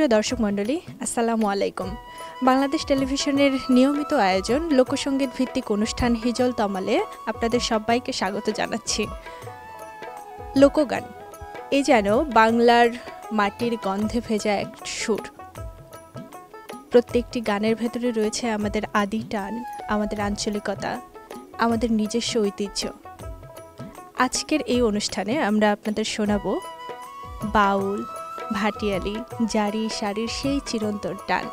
সুপ্রিয় দর্শক মণ্ডলী, আসসালামু আলাইকুম। বাংলাদেশ টেলিভিশনের নিয়মিত আয়োজন লোকসঙ্গীত ভিত্তিক অনুষ্ঠান হিজল তমালে আপনাদের সবাইকে স্বাগত জানাচ্ছি। লোকগান এ যেন বাংলার মাটির গন্ধে ভেজা এক সুর। প্রত্যেকটি গানের ভেতরে রয়েছে আমাদের আদি টান, আমাদের আঞ্চলিকতা, আমাদের নিজস্ব ঐতিহ্য। আজকের এই অনুষ্ঠানে আমরা আপনাদের শোনাবো বাউল, ভাটিয়ালি, জারি সারির সেই চিরন্তন টান।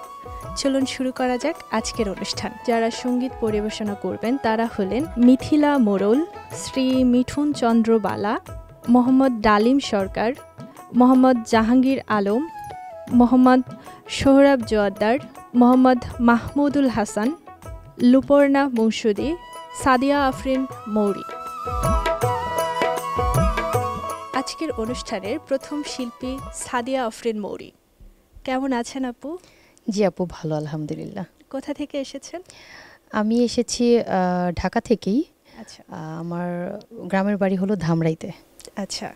চলুন শুরু করা যাক আজকের অনুষ্ঠান। যারা সঙ্গীত পরিবেশনা করবেন তারা হলেন মিথিলা মোড়ল, শ্রী মিঠুন চন্দ্র বালা, মোহাম্মদ ডালিম সরকার, মোহাম্মদ জাহাঙ্গীর আলম, মোহাম্মদ সোহরাব জোয়াদ্দার, মোহাম্মদ মাহমুদুল হাসান, লুপর্ণা মৌসুদী, সাদিয়া আফরিন মৌরি। আজকের অনুষ্ঠানের প্রথম শিল্পী সাদিয়া আফরিন মৌরি। কেমন আছেন আপু? জি আপু, ভালো আলহামদুলিল্লাহ। কোথা থেকে এসেছেন? আমি এসেছি ঢাকা থেকেই। আচ্ছা, আমার গ্রামের বাড়ি হলো ধামরাইতে। আচ্ছা,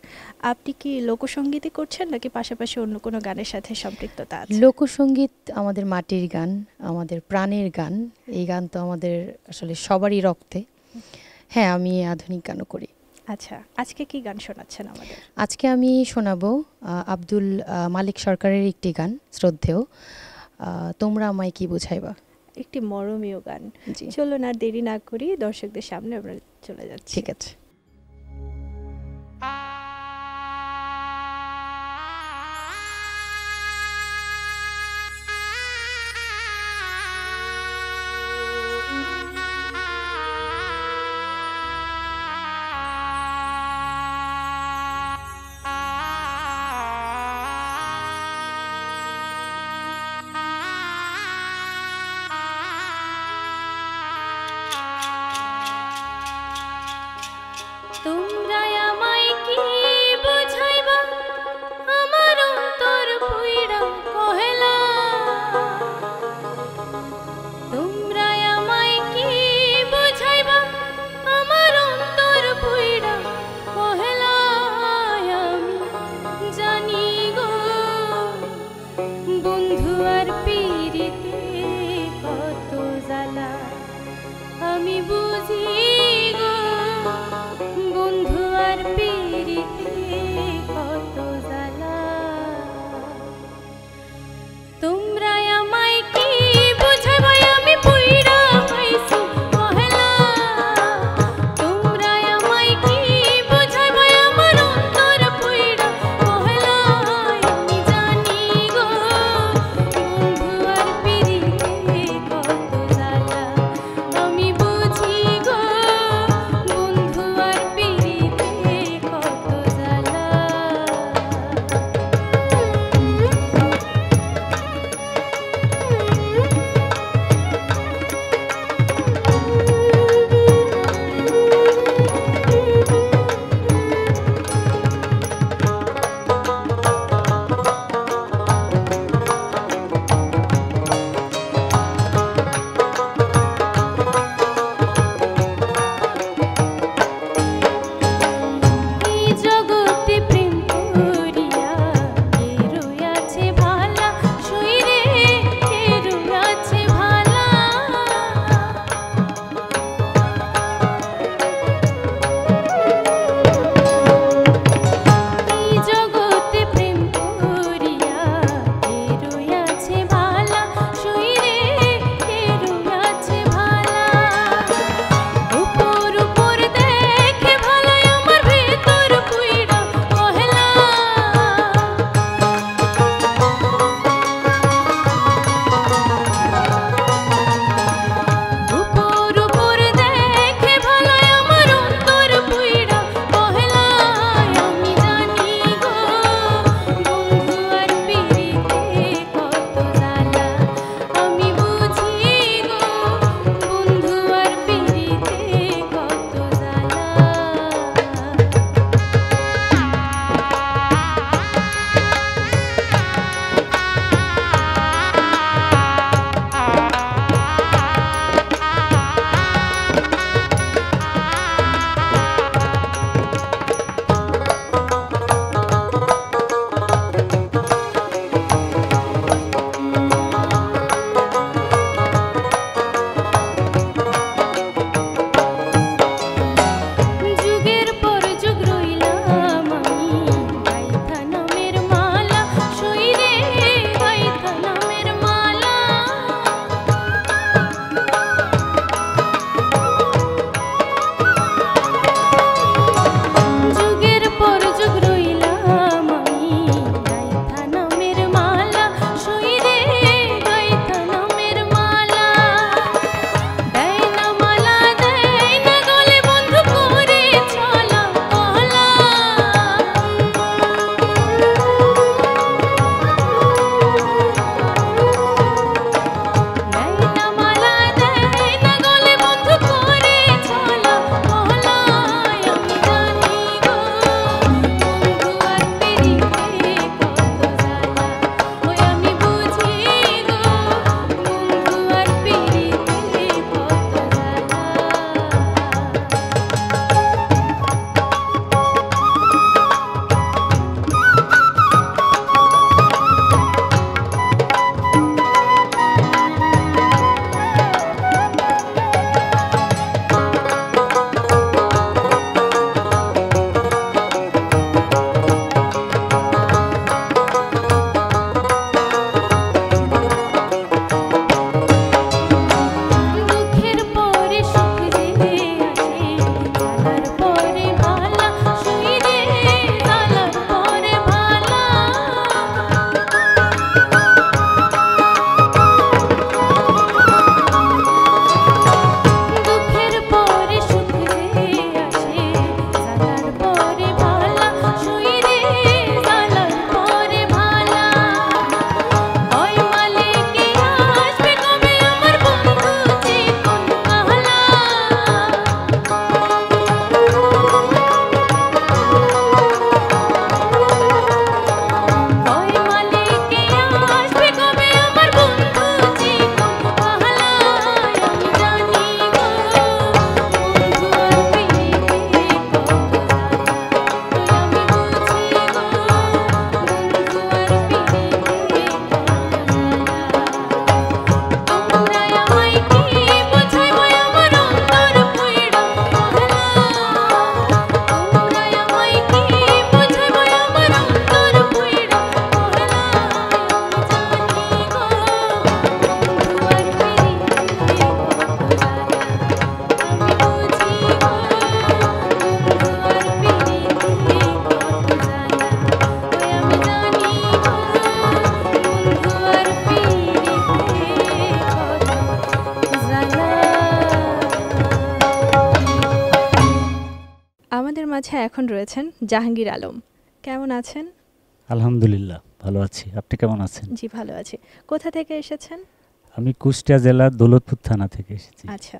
আপনি কি লোকসঙ্গীতই করছেন নাকি পাশাপাশি অন্য কোনো গানের সাথে সম্পৃক্ততা আছে? লোকসঙ্গীত আমাদের মাটির গান, আমাদের প্রাণের গান। এই গান তো আমাদের আসলে সবারই রক্তে। হ্যাঁ, আমি আধুনিক গানও করি। আচ্ছা, আজকে কি গান শোনাচ্ছেন আমাদের? আজকে আমি শোনাবো আব্দুল মালিক সরকারের একটি গান, শ্রদ্ধেয়, তোমরা আমায় কি বুঝাইবা। একটি মরমীয় গান। জি, চলুন আর দেরি না করি দর্শকদের সামনে আমরা চলে যাচ্ছি। ঠিক আছে। তোমরা আমায় কি বুঝাইবা, আমার অন্তর পুইরা কহেলা। তোমরা আমায় কি বুঝাইবা, আমার অন্তর পুইরা কহেলা। আমি জানি গো বন্ধু আর পীরিতে কত জ্বালা। আমি বুঝি গো বন্ধু আমাদের মাঝে এখন রয়েছেন জাহাঙ্গীর আলম। কেমন আছেন? আলহামদুলিল্লাহ ভালো আছি। আপনি কেমন আছেন? জি ভালো আছি। কোথা থেকে এসেছেন? আমি কুষ্টিয়া জেলার দৌলতপুর থানা থেকে এসেছি। আচ্ছা,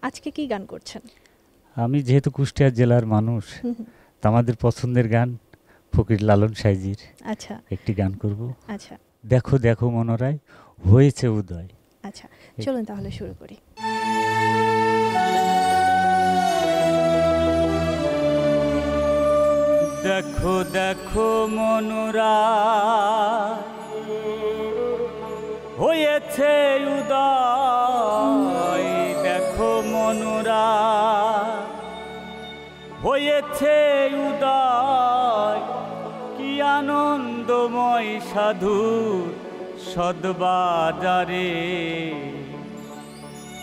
আজকে কি গান করছেন? আমি যেহেতু কুষ্টিয়া জেলার মানুষ, তো আমাদের পছন্দের গান ফকির লালন সাইজির আচ্ছা একটি গান করব। আচ্ছা দেখো দেখো মনোরায় হয়েছে উদয়। আচ্ছা, চলুন তাহলে শুরু করি। দেখো দেখো মনোরায় হয়েছে উদয়, দেখো মনোরায় হয়েছে উদয়, কি আনন্দময় সাধুর সদবাজারে,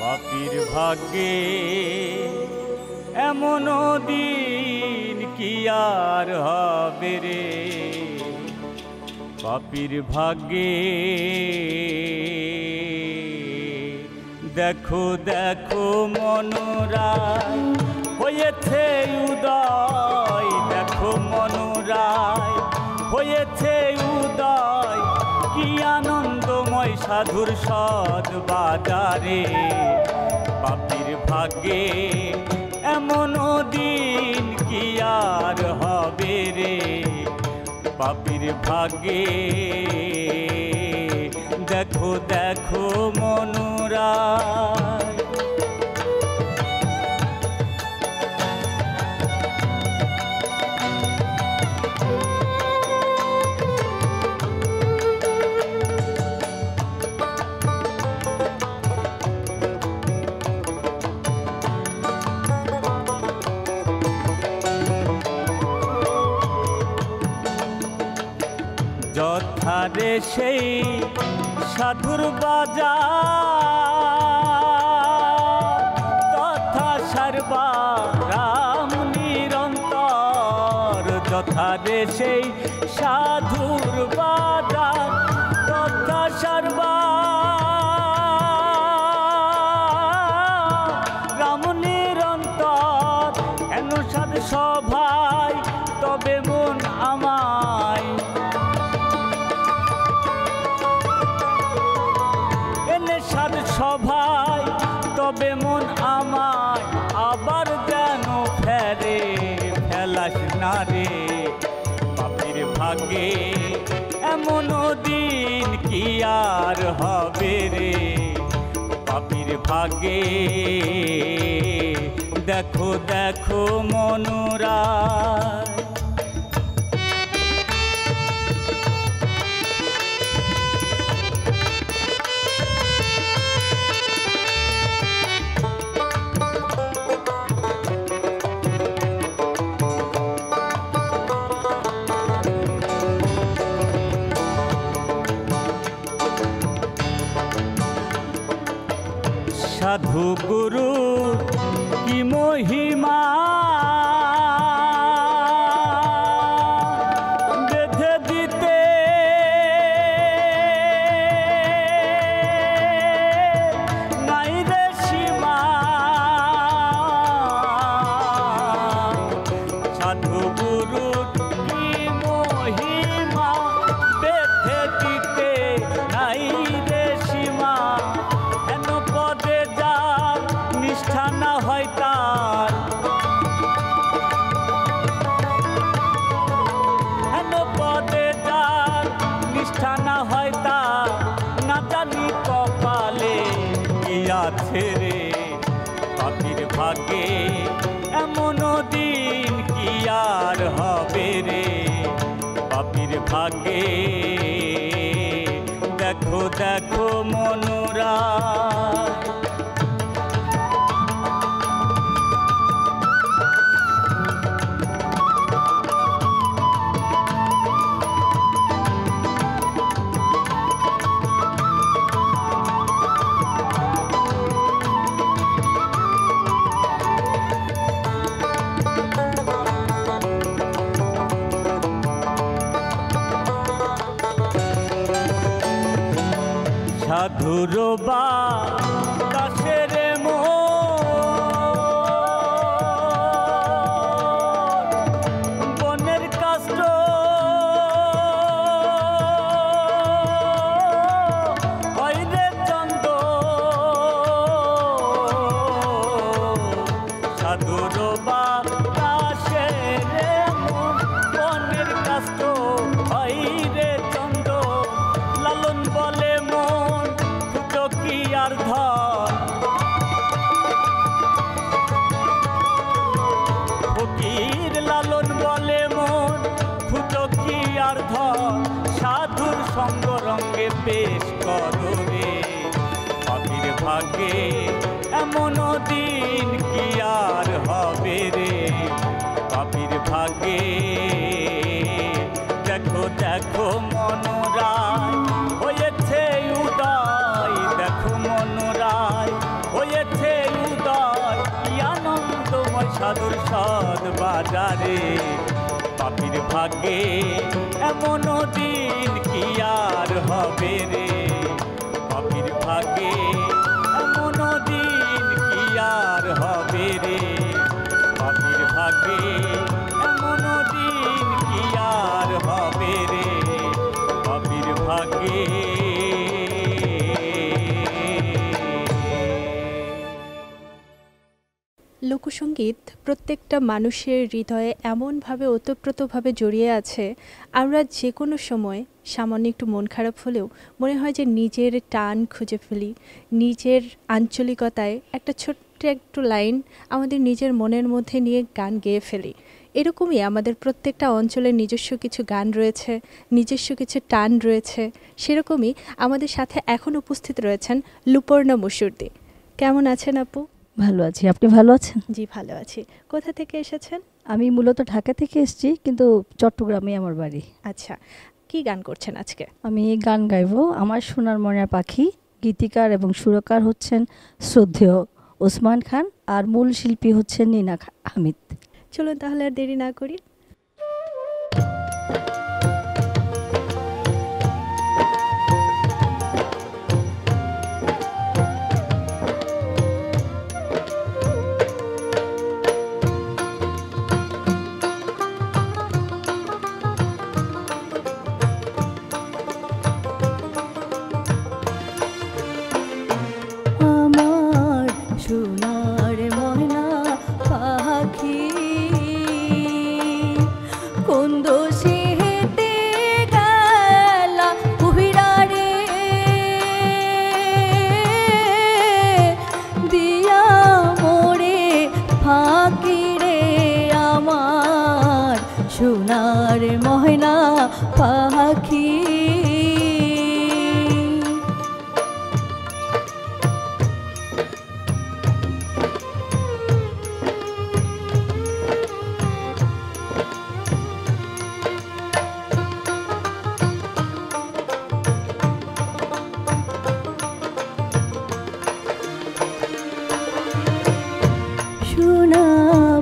পাপীর ভাগ্যে এমন দিন কি আর হবে রে, পাপীর ভাগ্যে। দেখো দেখো মনোরায় হয়েছে উদয়, দেখো মনোরায় হয়েছে উদয়, কি আনন্দময় সাধুর সদবাজারে, পাপীর ভাগ্যে এমন দিন কি আর হবে রে, পাপীর ভাগ্যে। দেখো দেখো মনোরায়। যথারে সেই সাধুর বাজার, তথা সারবা রাম নিরন্তর, যথারে সেই সাধুর বাজার, তথা সারবা রাম নিরন্তর, এন সাধ সভায় তবে মন আমায়, সাধ সভায় তবে মন আমায়, আবার যেন ফেরে ফেলাস না রে, পাপীর ভাগ্যে এমন দিন কি আর হবে রে, পাপীর ভাগ্যে। দেখো দেখো মনোরায়। সাধু গুরু কি মহিমা, বেঁধে দিতে নাই রে সীমা, সাধু গুরু কি মহিমা, বেঁধে দিতে নাই রে সীমা, এন পদে যার নিষ্ঠা না হয় তার, এন পদে যার নিষ্ঠা না হয় তার, না জানি কপালে কি আছে রে, পাপীর ভাগ্যে এমন দিন কি আর হবে রে, পাপীর ভাগ্যে। দেখো দেখো মনোরায়। সাধুর বাতাসের বাতাসে রে মন বনের কাষ্ট হয় রে চন্দ্র লালন বলে মন খুঁজো কি আর ধন ফকির লালন বলে মন খুঁজো কি আর ধন সাধুর সঙ্গ রঙ্গে পেশ করো রে পাপির ভাগ্যে এমন দিন কি আর হবে রে পাপির ভাগ্যে দেখো দেখো মনোরায় হয়েছে উদয় দেখো মনোরায় হয়েছে উদয় কি আনন্দময় সাধুর সদ বাজারে পাপির ভাগ্যে এমন দিন কি আর হবে রে পাপির ভাগ্যে এমন দিন কি আর হবে রে পাপির ভাগ্যে এমন দিন কি আর হবে রে পাপির ভাগ্যে লোকসঙ্গীত প্রত্যেকটা মানুষের হৃদয়ে এমনভাবে ওতপ্রোতভাবে জড়িয়ে আছে, আমরা যে কোনো সময় সামান্য একটু মন খারাপ হলেও মনে হয় যে নিজের টান খুঁজে ফেলি, নিজের আঞ্চলিকতায় একটা ছোট্ট একটু লাইন আমাদের নিজের মনের মধ্যে নিয়ে গান গেয়ে ফেলি। এরকমই আমাদের প্রত্যেকটা অঞ্চলের নিজস্ব কিছু গান রয়েছে, নিজস্ব কিছু টান রয়েছে। সেরকমই আমাদের সাথে এখন উপস্থিত রয়েছেন লুপর্ণা মুশুর্দি। কেমন আছেন আপু? ভালো আছি, আপনি ভালো আছেন? জি ভালো আছি। কোথা থেকে এসেছেন? আমি মূলত ঢাকা থেকে এসেছি, কিন্তু চট্টগ্রামে আমার বাড়ি। আচ্ছা, কি গান করছেন আজকে? আমি গান গাইবো আমার সোনার মনের পাখি। গীতিকার এবং সুরকার হচ্ছেন শ্রদ্ধেয় ওসমান খান, আর মূল শিল্পী হচ্ছেন নিনা হামিদ। চলুন তাহলে আর দেরি না করি। সোনার ময়না পাখি কোন দোষে হেঁটে গেলা উহিরা রে দিয়া মোরে ফাঁকি রে আমার সোনার ময়না পাখি। সোনা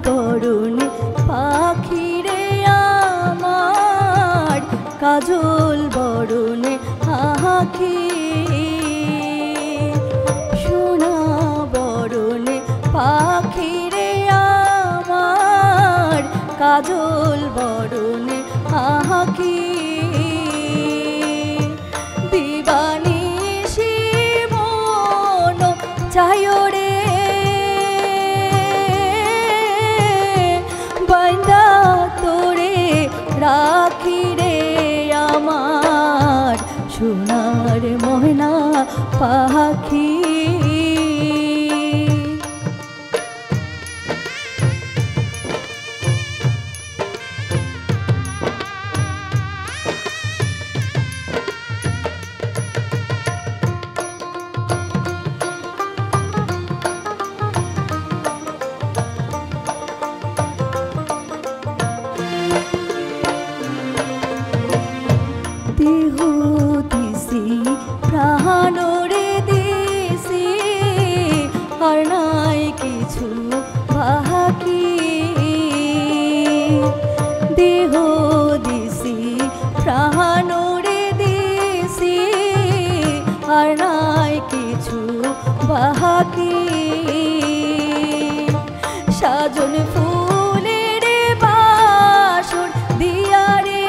বরণে পাখি রে আমার কাজল বরণে আঁখি। সোনা বরণে পাখি রে আমার কাজল বরণে আঁখি। দিবানিশি মন চায়ো রে বাইন্দা তোরে রাখি রে আমার সোনার ময়না পাখি। দেহ দিছি প্রাণরে দিছি আর নাই কিছু বাকি। দেহ দিছি প্রাণরে দিছি আর নাই কিছু বাকি। সাজন ফুলের বাসর দিয়া রে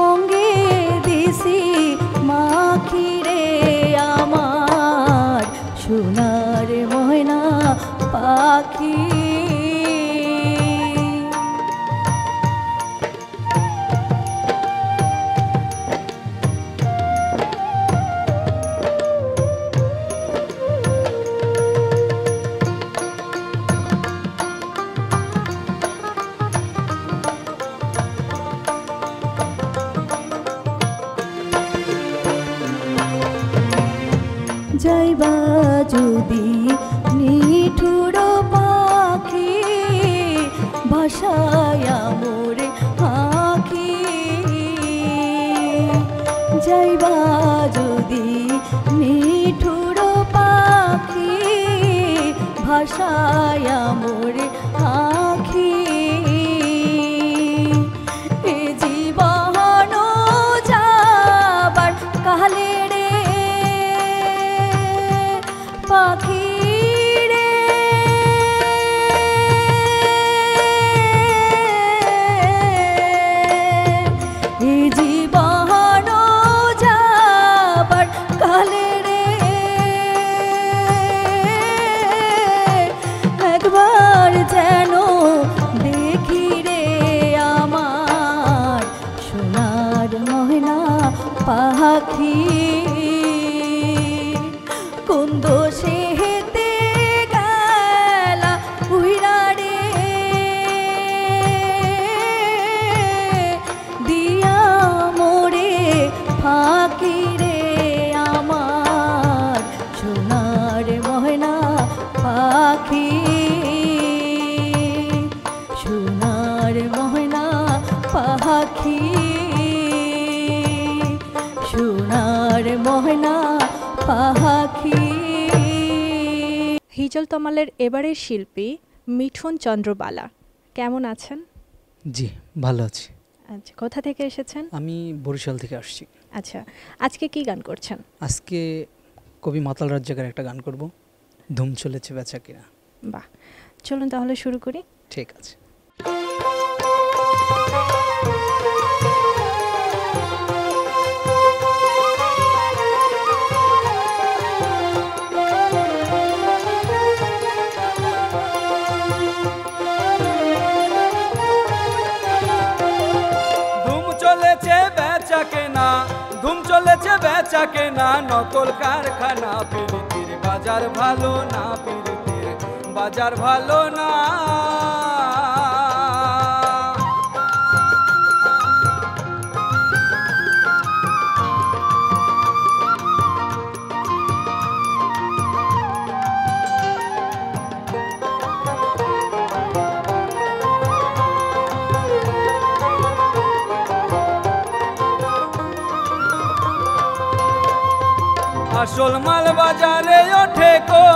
অঙ্গে দিছি মাখি রে আমার সোনার পাখি। যাইবা যদি নিঠুর পাখি ভাষায় মোরে আঁখি। যাইবা যদি নিঠুর পাখি ভাষায় মোরে আঁখি। এ জীবন যাবার কালে রে পাখি রে, এ জীবন যাবার কালে রে একবার যেন দেখি রে আমার সোনার ময়না পাখি। কোন দোষে হেতে গেলা উইরা রে দিয়া মোরে ফাঁকি রে আমার সোনার ময়না পাখি। সোনার ময়না পাখি, সোনার ময়না পাখি। হিজল তমালের এবারের শিল্পী মিঠুন চন্দ্রবালা, কেমন আছেন? জি ভালো আছি। আচ্ছা, কোথা থেকে এসেছেন? আমি বরিশাল থেকে আসছি। আচ্ছা, আজকে কি গান করছেন? আজকে কবি মাতাল রাজ্জাকের একটা গান করব, ধুম চলেছে বেচা কিনা। বাহ, চলুন তাহলে শুরু করি। ঠিক আছে। ধুম চলেছে বেচা কেনা, নকল কারখানা, পিরিতির বাজার ভালো না, পিরিতির বাজার ভালো না। আসল মাল বাজারে ওঠে কো,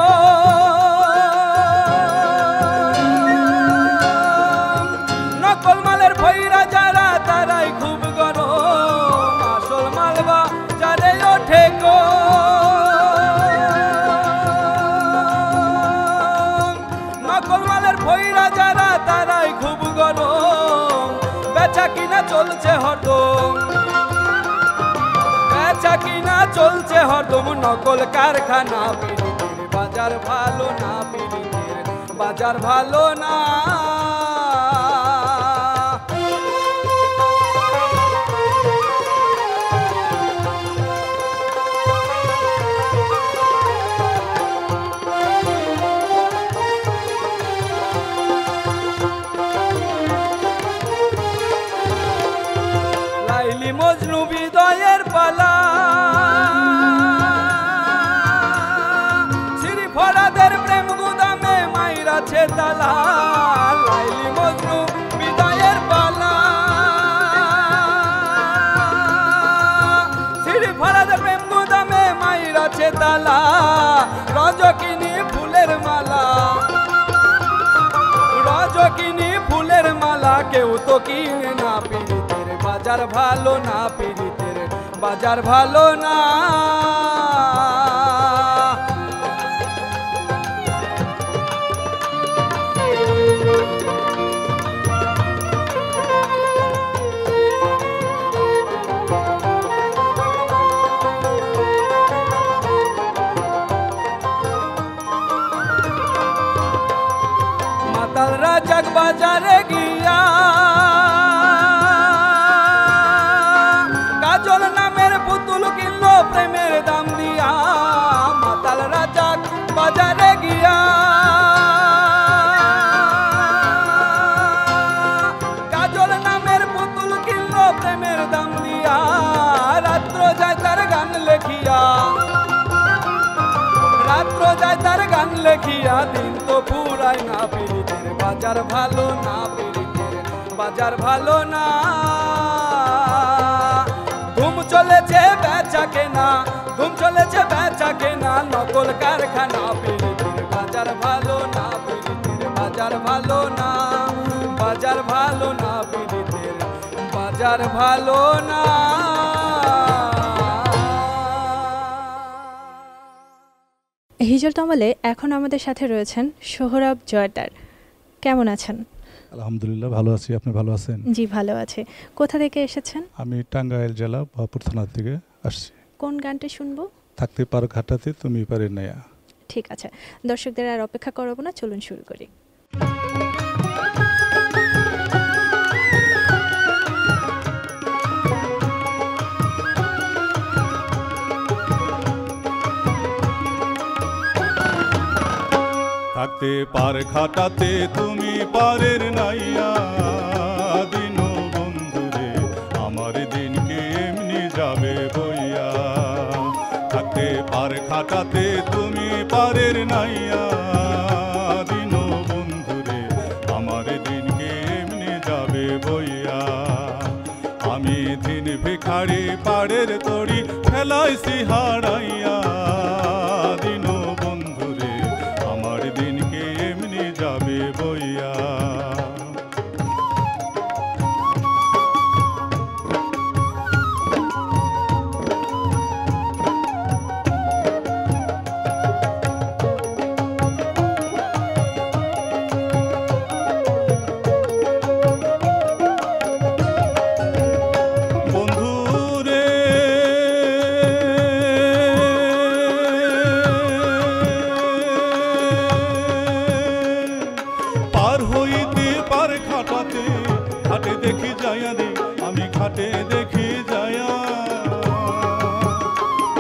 নকল মালের ভৈরা যারা তারাই খুব গরম। আসল মাল বাজারে ওঠে কো, নকল মালের ভৈরা যারা তারাই খুব গরম। বেচা কিনা চলছে হরদম, বেচা কিনা চলছে হরদম, নকল কারখানা, পিরিতির বাজার ভালো না, পিরিতির বাজার ভালো না। লাইলি মজনু বিদয়ের পালা, শ্রী ফরাদের প্রেম গুদামে মাইরাছে তালা। লাইলি মজনু বিদয়ের পালা, শ্রী ফরাদের প্রেম গুদামে মাইরাছে তালা। রজকিনী ফুলের মালা, রজকিনী ফুলের মালা, কেউ তো কিনে না, পিরিতের বাজার ভালো না, পিরিতের বাজার ভালো না। মাতাল রাজাক বাজারে গিয়া কাজল নামের পুতুল কিনলো প্রেমের দাম দিয়া। মাতাল রাজাক বাজারে গিয়া কাজল নামের পুতুল কিনলো প্রেমের দাম দিয়া। রাত্র যায় তার গান লেখিয়া রাত্র যায় তার গান লেখিয়া। দিন তো ফুরায় না পীড়িতের বাজার ভালো না পীড়িতের বাজার ভালো না। ধুম চলেছে বেচা কেনা ধুম চলেছে বেচা কেনা নকল কারখানা। পীড়িতের বাজার ভালো না পীড়িতের বাজার ভালো না বাজার ভালো না পীড়িতের বাজার ভালো না। হিজল তমালে এখন আমাদের সাথে রয়েছেন সোহরাব জয়দার। কেমন আছেন? আলহামদুলিল্লাহ ভালো আছি, আপনি ভালো আছেন? জি ভালো আছে। কোথা থেকে এসেছেন? আমি টাঙ্গাইল জেলা বাহাপুর থানা থেকে আসছি। কোন গানটা শুনবো? থাকতে পারো ঘাটাতে তুমি পারে নেয়া। ঠিক আছে, দর্শকদের আর অপেক্ষা করবো না, চলুন শুরু করি। থাকতে পার খাটাতে তুমি পারের নাইয়া। দিন বন্ধুরে আমার দিনকে এমনি যাবে বইয়া। থাকতে পার খাটাতে তুমি পারের নাইয়া। দিন বন্ধুরে আমার দিনকে এমনি যাবে বইয়া। আমি দিন ভিখারি পাড়ের তরি ফেলাইছি হারাইয়া। দিন বন্ধুরে আমার দিনকে এমনি যাবে বইয়া। ঘাটে দেখি যায়া রে আমি ঘাটে দেখি যায়া।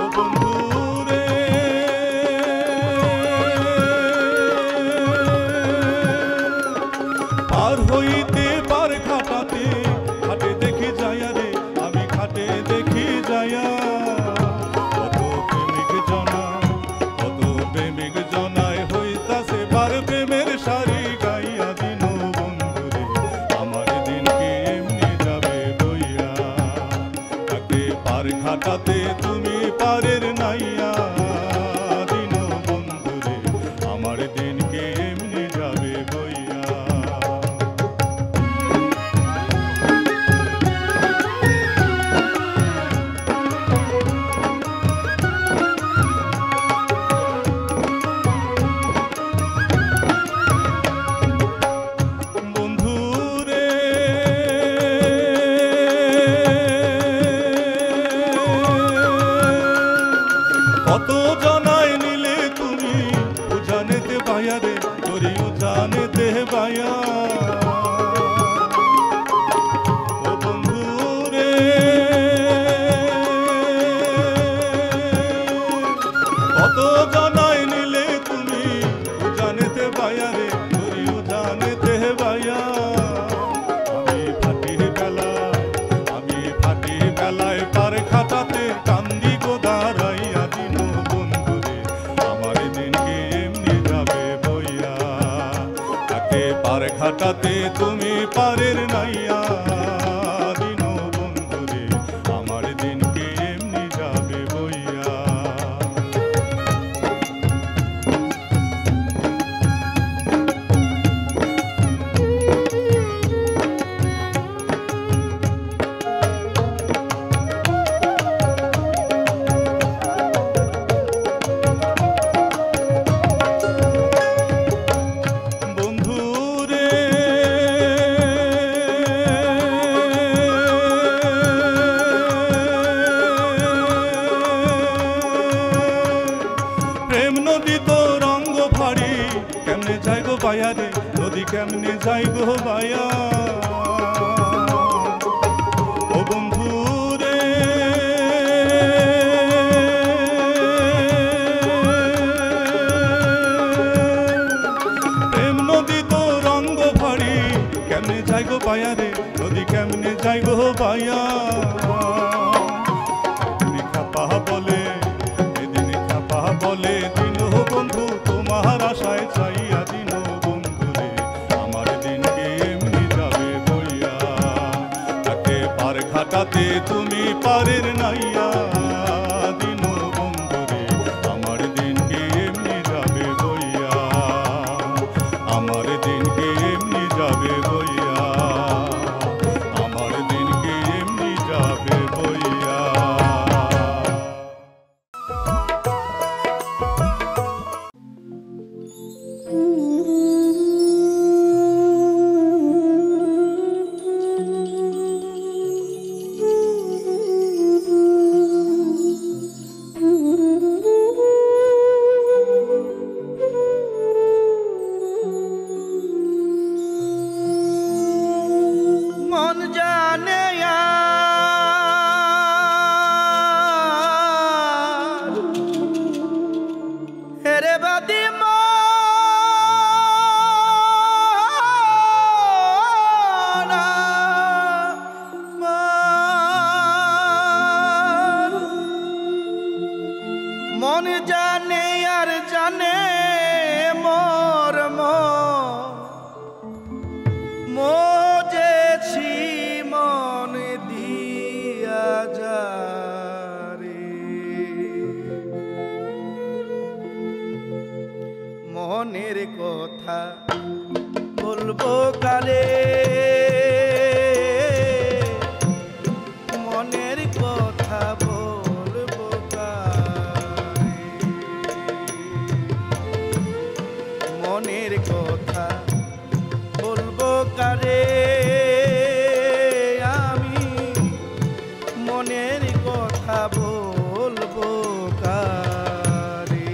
ও বন্ধু রে পার হইতে পার ঘাটাতে ঘাটে দেখি যায়া রে আমি ঘাটে দেখি যায়া। কত প্রেমিক জনায় হইতাছে পার প্রেমের সারি গাইয়া। দিন বন্ধুরে আমার দিনকে এমনি যাবে বইয়া। তাকে পার ঘাটাতে তুমি পারের নাইয়া। দিন বন্ধুরে আমার দিনকে এমনি যাবে বইয়া। কত জনায় নিলে তুমি উজানেতে বায়া রে তোরি উজানেতে বায়া। ও বন্ধু রে কত জনায় নিলে তুমি উজানেতে বায়া রে তোরি উজানেতে বায়া। আমি ফাটি বেলায় পার খাটাতে কান্দি গোদারাইয়া। দিন বন্ধুরে আমার দিনকে এমনি যাবে বইয়া। তাকে পার ঘাটাতে তুমি পারের নাইয়া। দিন বন্ধুরে আমার দিনকে এমনি যাবে বইয়া। কেমনে যাই গো বায়া রে, নদী কেমনে যাই গো বায়া। ও বন্ধু রে প্রেম নদী তো রঙ্গ ভারী, কেমনে যাই গো বায়া রে, নদী কেমনে যাই গো বায়া। খাপা বলে এদিন খাপা বলে দিন বন্ধু তোমার আশায় চাইয়া দিন বন্ধু রে, আমার দিনকে এমনি যাবে বইয়া। তাকে পার ঘাটাতে তুমি পারের নাইয়া দিন বন্ধু রে, আমার দিনকে এমনি যাবে বইয়া, আমার দিনকে এমনি যাবে বইয়া, আমার দিনকে এমনি যাবে বইয়া। মন জানে হেরে বাদি মন জানে আর জানে মোর মোজেছি মন দিয়া যারে, মনের কথা বলবো কারে, মনের কথা বলবো কারে, মনের কথা বলবো কারে, আমি মনের কথা বলবো কারে।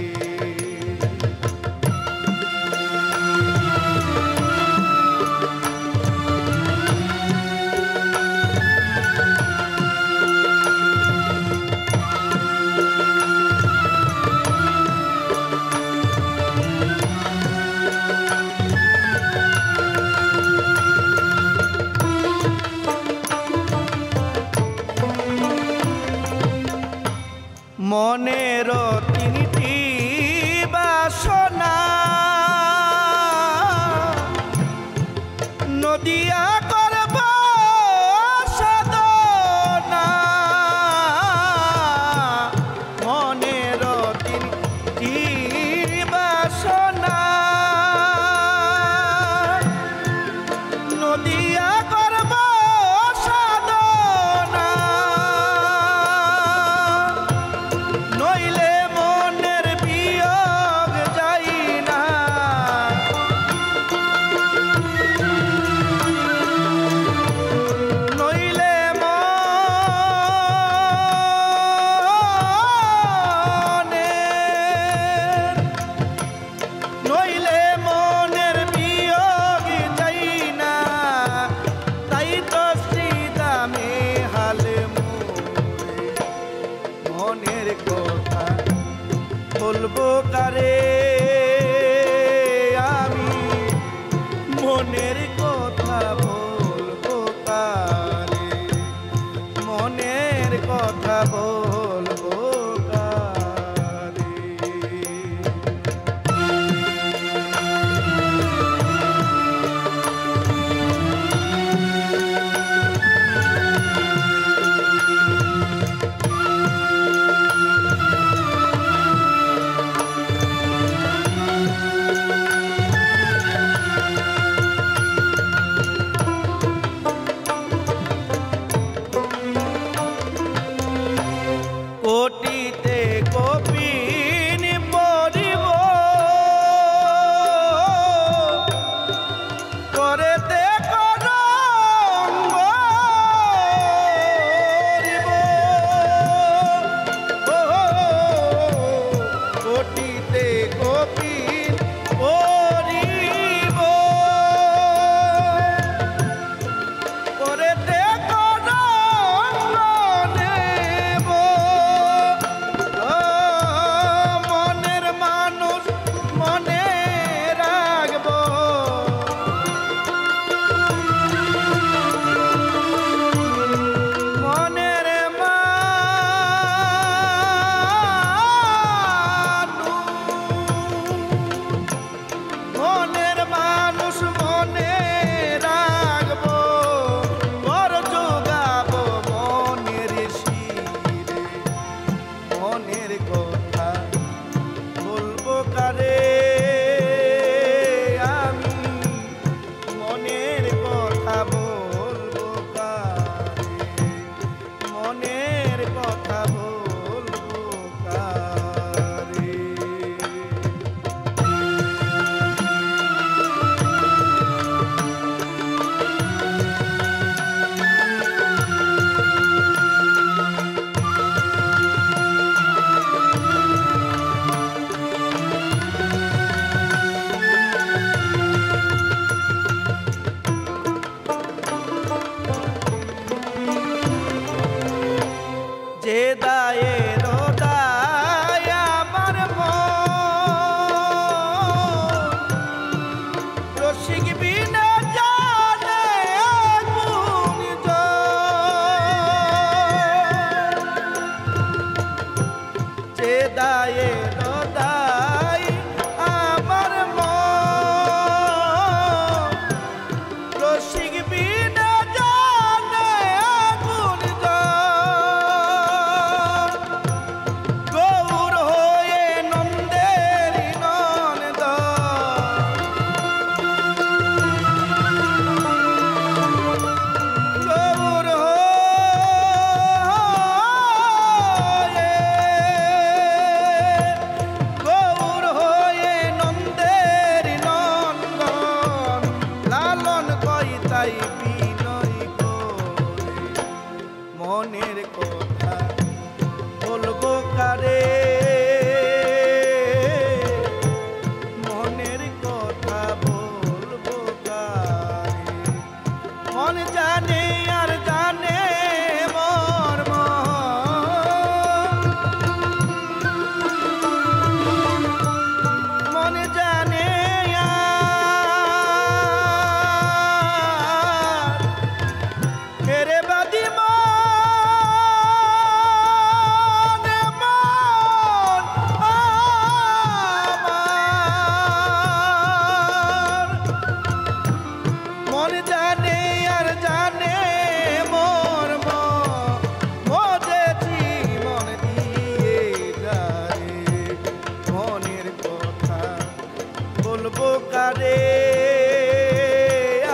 কারে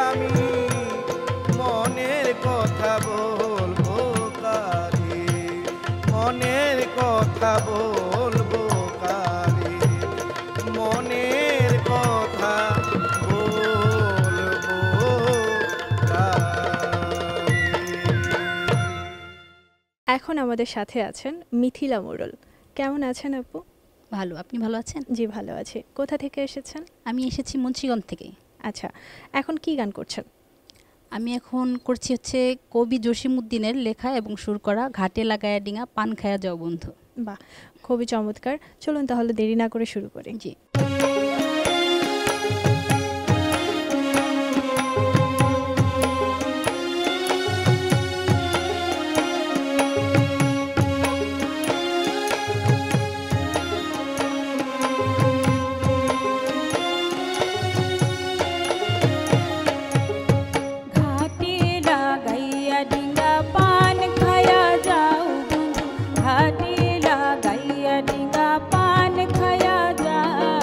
আমি মনের কথা বলবো কারে মনের কথা বলবো কারে মনের কথা বলবো কারে। এখন আমাদের সাথে আছেন মিথিলা মোড়ল। কেমন আছেন আপু? ভালো, আপনি ভালো আছেন? জি ভালো আছি। কোথা থেকে এসেছেন? আমি এসেছি মুন্সিগঞ্জ থেকে। আচ্ছা, এখন কি গান করছেন? আমি এখন করছি হচ্ছে কবি জসিমউদ্দিনের লেখা এবং সুর করা ঘাটে লাগায়া ডিঙা পান খায়া যাও বন্ধু। বাহ, খুবই চমৎকার। চলুন তাহলে দেরি না করে শুরু করি। জি। ঘাটে লাগাইয়া ডিঙ্গা পান খায়া যাও বন্ধু, ঘাটে লাগাইয়া ডিঙ্গা পান খায়া যাও।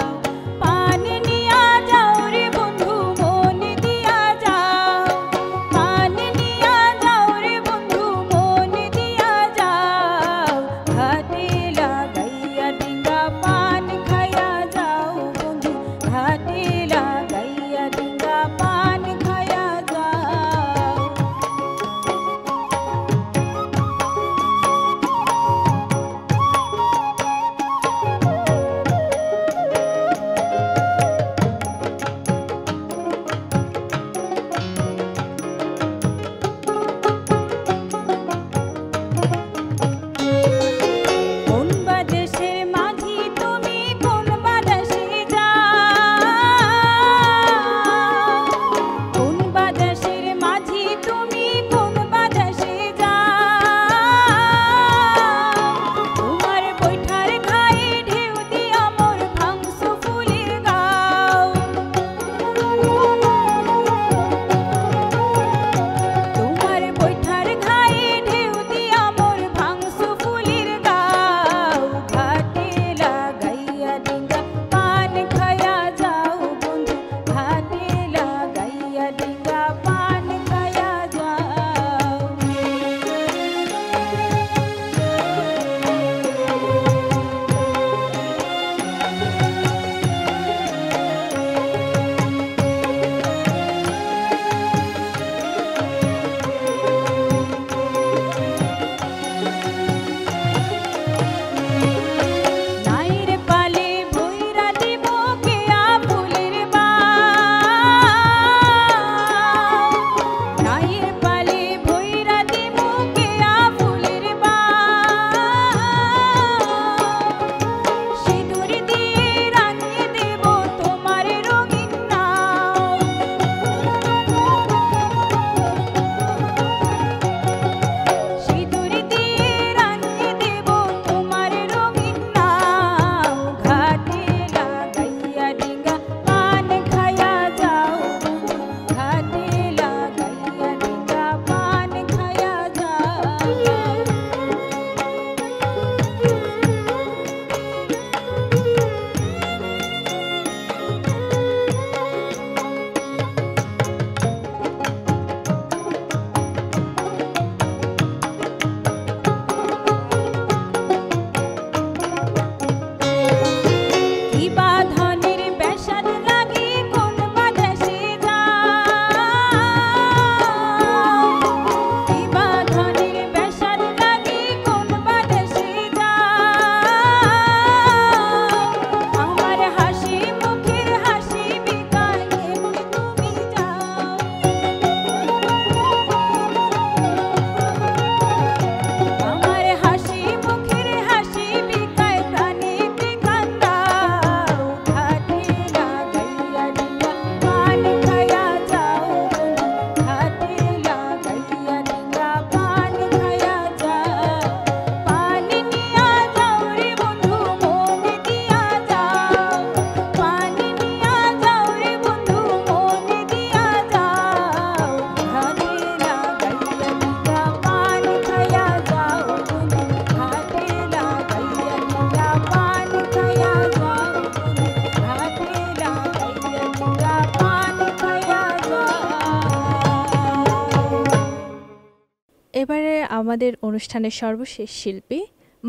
এবারে আমাদের অনুষ্ঠানের সর্বশেষ শিল্পী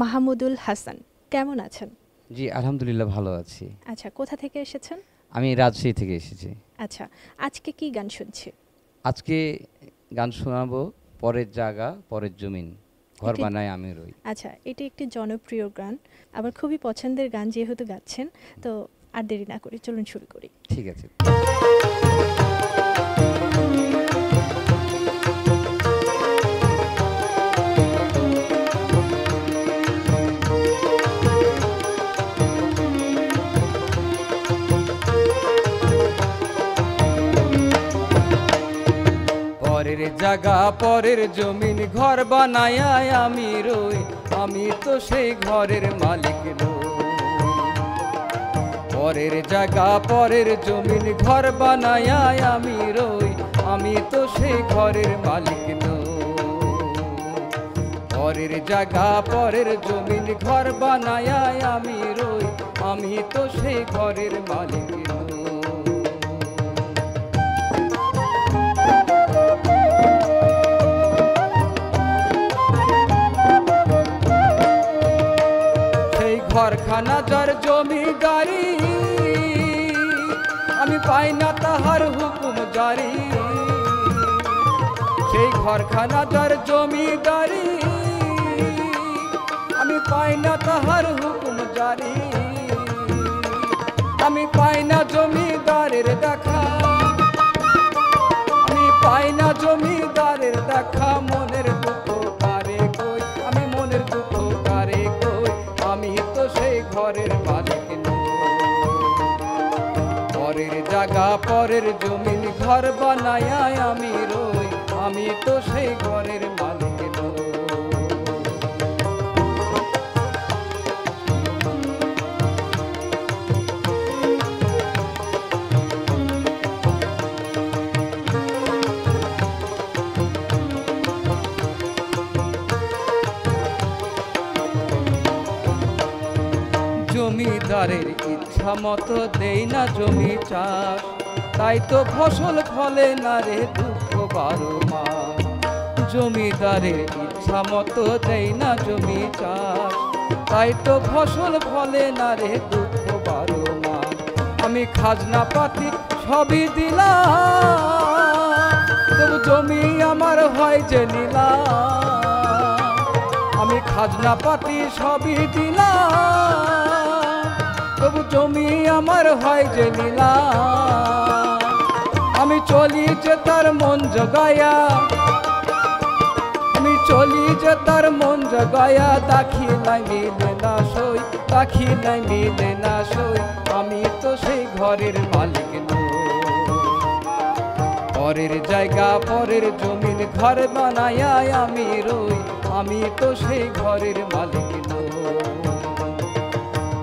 মাহমুদুল হাসান, কেমন আছেন? জি আলহামদুলিল্লাহ ভালো আছি। আচ্ছা, কোথা থেকে এসেছেন? আমি রাজশাহী থেকে এসেছি। আচ্ছা, আজকে কি গান শুনছি? আজকে গান শোনাবো পরের জায়গা পরের জমিন, ঘর বানায় আমি রই। আচ্ছা, এটি একটি জনপ্রিয় গান, আবার খুবই পছন্দের গান যেহেতু গাচ্ছেন, তো আর দেরি না করে চলুন শুরু করি। ঠিক আছে। পরের জায়গা পরের জমিন, ঘর বানায় আমি রই, আমি তো সেই ঘরের মালিক নই। পরের জায়গা পরের জমিন, ঘর বানায় আমি রই, আমি তো সেই ঘরের মালিক নই। পরের জায়গা পরের জমিন, ঘর বানায় আমি রই, আমি তো সেই ঘরের মালিক নই। ঘরখানা যার জমিদারি, আমি পাই না তাহার হুকুম জারি। সেই ঘরখানা যার জমিদারি, আমি পাই না তাহার হুকুম জারি। আমি পাই না জমিদারের দেখা, আমি পাই না জমিদারের দেখা। মনের দুঃখ কারে কই, আমি মনের দুঃখ কারে কই, আমি তো সেই ঘরের মালিক নই। পরের জায়গা পরের জমিন, ঘর বানায় আমি রই, আমি তো সেই ঘরের মালিক নই। জমিদারের ইচ্ছা মতো দেই না জমি চাষ, তাই তো ফসল ফলে না রে দুঃখ 12 মাস। জমিদারের ইচ্ছা মতো দেই না জমি চাষ, তাই তো ফসল ফলে না রে দুঃখ 12 মাস। আমি খাজনা পাতি সবই দিলাম, তবু জমি আমার হয় যে নিলাম। আমি খাজনা পাতি সবই দিলাম, তবু জমি আমার হয় যে নিলাম। আমি চলি যে তার মন জগায়া, আমি চলি যে তার মন জগায়া। দাখিলাই মিলে না সই, দাখিলাই মিলে না সই, আমি তো সেই ঘরের মালিক নই। পরের জায়গা পরের জমিন, ঘর বানায় আমি রই, আমি তো সেই ঘরের মালিক নই।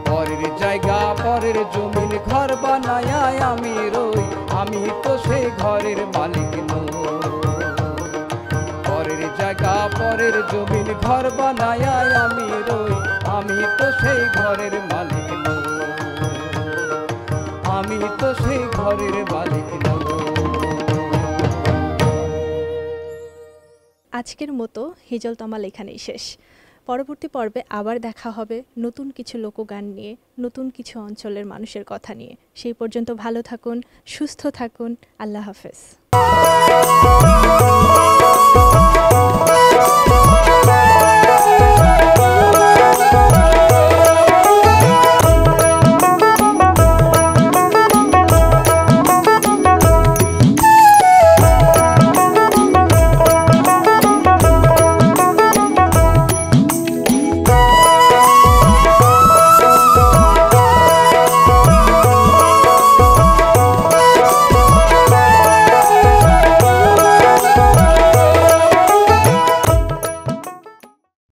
পরের জায়গা পরের জমিন, ঘর বানায় আমি রই, আমি তো সেই ঘরের মালিক নই। পরের জায়গা পরের জমিন, ঘর বানায় আমি রই, আমি তো সেই ঘরের মালিক নই। আমি তো সেই ঘরের মালিক নই। আজকের মতো হিজলতমাল এখানেই শেষ। পরবর্তী পর্বে আবার দেখা হবে নতুন কিছু লোকগান নিয়ে, নতুন কিছু অঞ্চলের মানুষের কথা নিয়ে। সেই পর্যন্ত ভালো থাকুন, সুস্থ থাকুন। আল্লাহ হাফেজ।